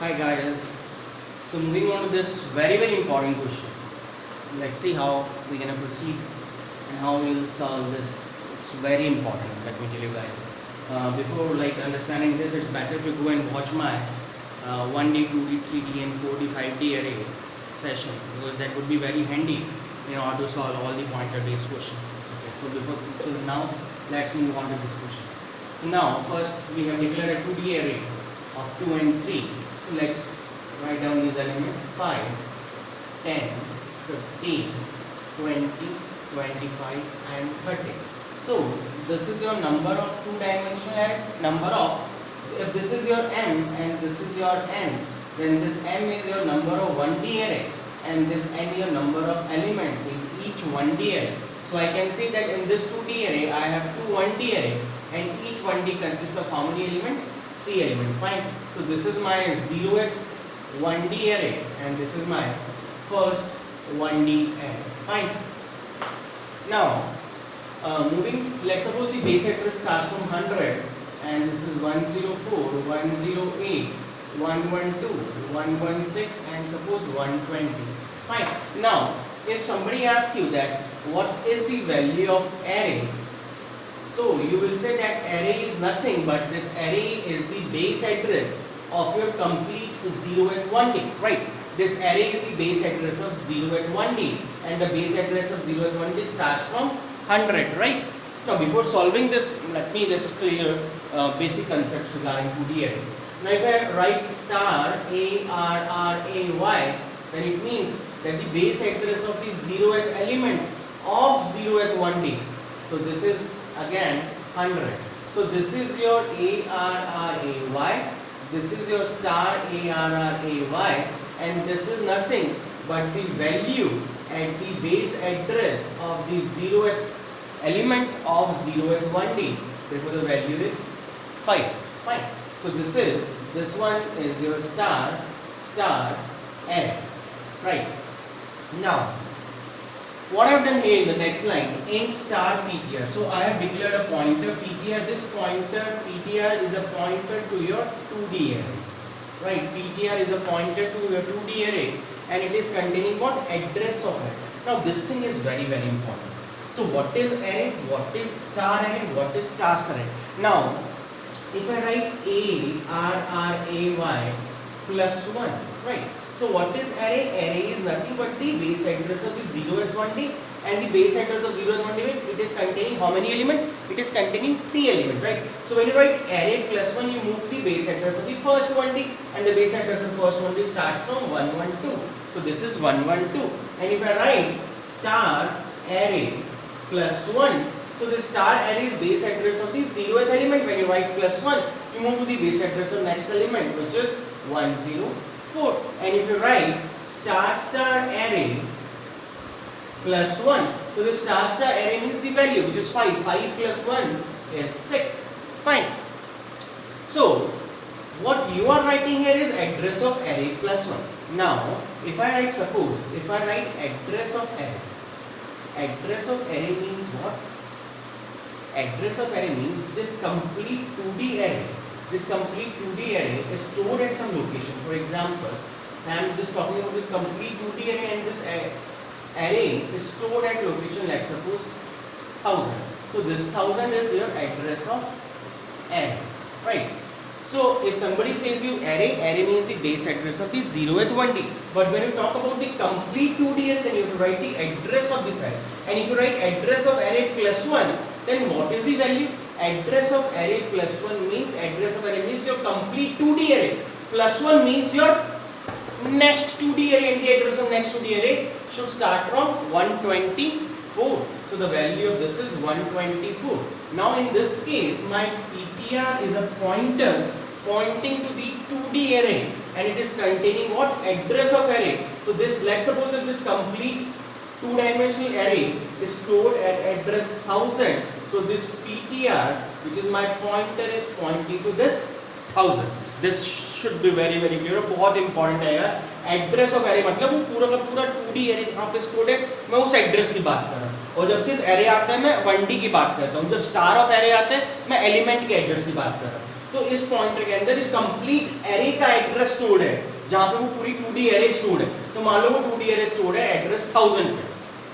Hi guys, so moving on to this very important question. Let's see how we're gonna proceed and how we'll solve this. It's very important, let me tell you guys. Before understanding this, it's better to go and watch my 1D, 2D, 3D and 4D, 5D array session, because that would be very handy in order to solve all the pointer based questions. Okay, so now let's move on to this question. Now first we have declared a 2D array of 2 and 3. So let's write down these elements: 5, 10, 15, 20, 25 and 30. So this is your number of two-dimensional array. If this is your m and this is your n, then this m is your number of 1D array and this n is your number of elements in each 1D array. So I can say that in this 2D array I have two 1D array and each 1D consists of how many elements? 3 elements. Fine. So this is my 0th 1D array and this is my first 1D array. Fine. Now let's suppose the base address starts from 100 and this is 104, 108, 112, 116 and suppose 120. Fine. Now if somebody asks you that what is the value of array, so you will say that array is nothing but this array is the base address of your complete 0th 1D, right? This array is the base address of 0th 1D and the base address of 0th 1D starts from 100, right? Now before solving this, let me just clear basic concepts regarding 2D array. Now if I write star ARRAY, then it means that the base address of the 0th element of 0th 1D. So this is again 100. So this is your ARRAY, this is your star ARRAY and this is nothing but the value at the base address of the 0th element of 0th 1D. Therefore the value is 5. Fine. So this one is your star array. Right. Now what I have done here in the next line, int star ptr. So I have declared a pointer ptr. This pointer ptr is a pointer to your 2D array. Right, ptr is a pointer to your 2D array and it is containing what? Address of array. Now this thing is very important. So what is array? What is star array? What is star array? Now if I write ARRAY plus 1, right? So what is array? Array is nothing but the base address of the 0th 1D and the base address of 0th 1D, it is containing how many elements? It is containing 3 elements, right? So when you write array plus 1, you move to the base address of the first 1D and the base address of the first 1D starts from 112. So this is 112. And if I write star array plus 1, so the star array is base address of the 0th element. When you write plus 1, you move to the base address of next element, which is 104. And if you write star array plus 1, so the star array means the value, which is 5. 5 plus 1 is 6. Fine. So what you are writing here is address of array plus 1. Now if I write address of array means what? Address of array means this complete 2D array. This complete 2D array is stored at some location. For example, I am just talking about this complete 2D array and this array is stored at location, let's suppose 1000. So this 1000 is your address of array, right? So if somebody says you array means the base address of the 0th 1D. But when you talk about the complete 2D array, then you have to write the address of this array. And if you write address of array plus 1, then what is the value? Address of array plus 1 means your complete 2D array. Plus 1 means your next 2D array, and the address of next 2D array should start from 124. So the value of this is 124. Now in this case, my ptr is a pointer pointing to the 2D array and it is containing what? Address of array. So this, let's suppose that this complete two-dimensional array is stored at address 1000. So this ptr, which is my pointer, is pointing to this 1000. This should be very clear. बहुत important है यार. Address of array मतलब वो पूरा का पूरा 2D array जहाँ पे stored है, मैं उस address की बात कर रहा हूँ. और जब सिर्फ array आता है मैं 1D की बात करता हूँ. जब star of array आता है मैं element के address की बात कर रहा हूँ. तो इस पॉइंटर के अंदर इस कंप्लीट एरे का एड्रेस स्टोर्ड है, जहां पे वो पूरी 2D एरे स्टोर्ड है। तो मान लो वो 2D एरे स्टोर्ड है एड्रेस 1000 पे,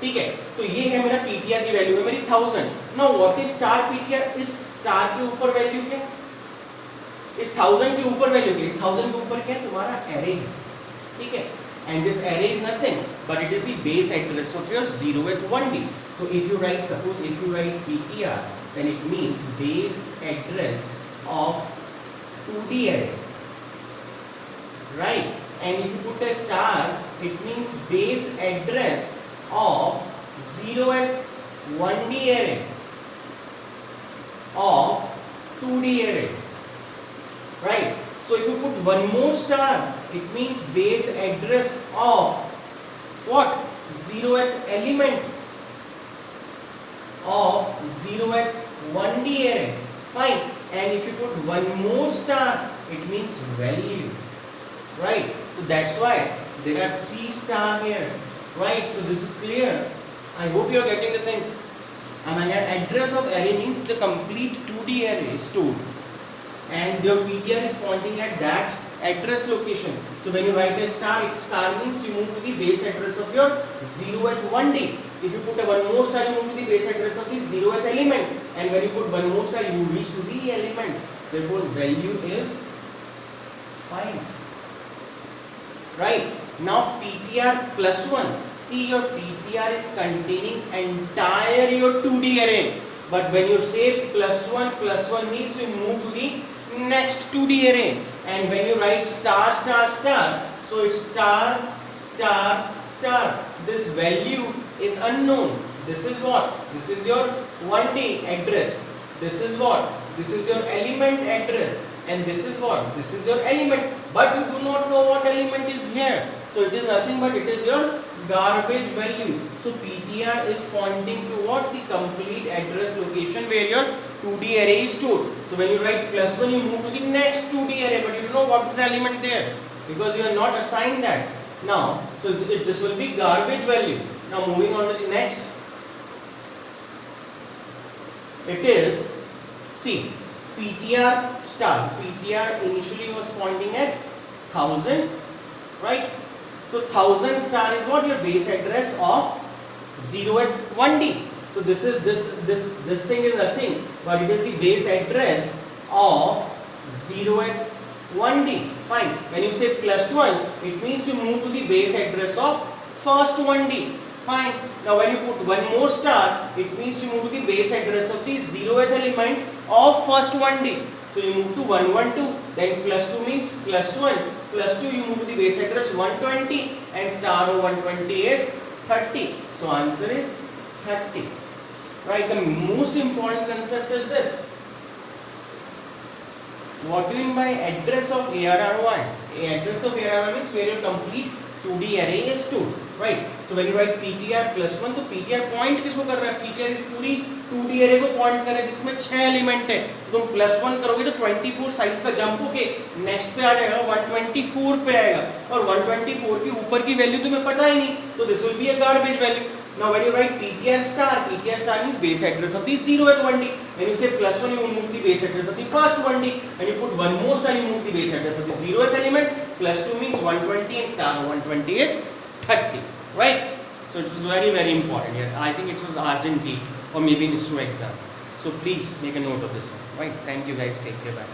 ठीक है। तो ये है मेरा पीटीआर की वैल्यू है मेरी 1000। Now what is star PTR? इस स्टार के ऊपर वैल्यू क्या, इस 1000 के ऊपर वैल्यू क्या, इस 1000 के ऊपर क्या है, तुम्हारा एरे है, ठीक है। And this array is nothing but it is the base address of your 0th 1D. So if you write, suppose if you write PTR, then it means base address of 2D array, right? And if you put a star, it means base address of 0th 1D array of 2D array, right? So if you put one more star, it means base address of what? 0th element of 0th 1D array. Fine. And if you put one more star, it means value, right? So that's why there are 3 stars here, right? So this is clear. I hope you are getting the things. And an address of array means the complete 2D array stored, and your PTR is pointing at that address location. So when you write a star, star means you move to the base address of your 0th 1D. If you put a one more star, you move to the base address of the 0th element, and when you put one more star, you reach to the element. Therefore value is 5, right? Now PTR plus 1. See, your PTR is containing entire your 2D array, but when you say plus 1 means you move to the next 2D array, and when you write star star star, so it's star star star. This value is unknown. This is what? This is your 1D address. This is what? This is your element address, and this is what? This is your element, but you do not know what element is here, so it is nothing but it is your garbage value. So PTR is pointing to what? The complete address location where your 2D array is stored. So when you write plus 1, you move to the next 2D array, but you don't know what is the element there because you are not assigned that. Now, so this will be garbage value. Now moving on to the next, it is, see, PTR star. PTR initially was pointing at 1000, right? So 1000 star is what? Your base address of 0th 1D. So this is this thing is nothing but it is the base address of 0th 1D. Fine. When you say plus 1, it means you move to the base address of first 1D. Fine. Now when you put one more star, it means you move to the base address of the 0th element of first 1D. So you move to 112, then plus 2 means plus 1, plus 2 you move to the base address 120, and star of 120 is 30. So answer is 30. Right, the most important concept is this. What do you mean by address of ARR1? Address of ARR1 means where your complete 2D array is stored, right? So when you write PTR plus 1, तो PTR point किसको कर रहा है? PTR इस पूरी 2D array को point कर रहा है जिसमें 6 एलिमेंट है। तो तुम plus 1 करोगे तो 24 साइज का जंप होके नेक्स्ट पे आ जाएगा, 124 पे आएगा, और 124 के ऊपर की वैल्यू तुम्हें पता ही नहीं, तो this will be a garbage value. Now when you write PTR star means base address of the 0th 1D. When you say plus 1, you move the base address of the first 1D. When you put one more star, you move the base address of the 0th element. Plus 2 means 120 and star of 120 is 30. Right? So it was very, very important here. I think it was asked in GEAT or maybe in ISRO exam. So please make a note of this one. Right? Thank you guys. Take care. Bye.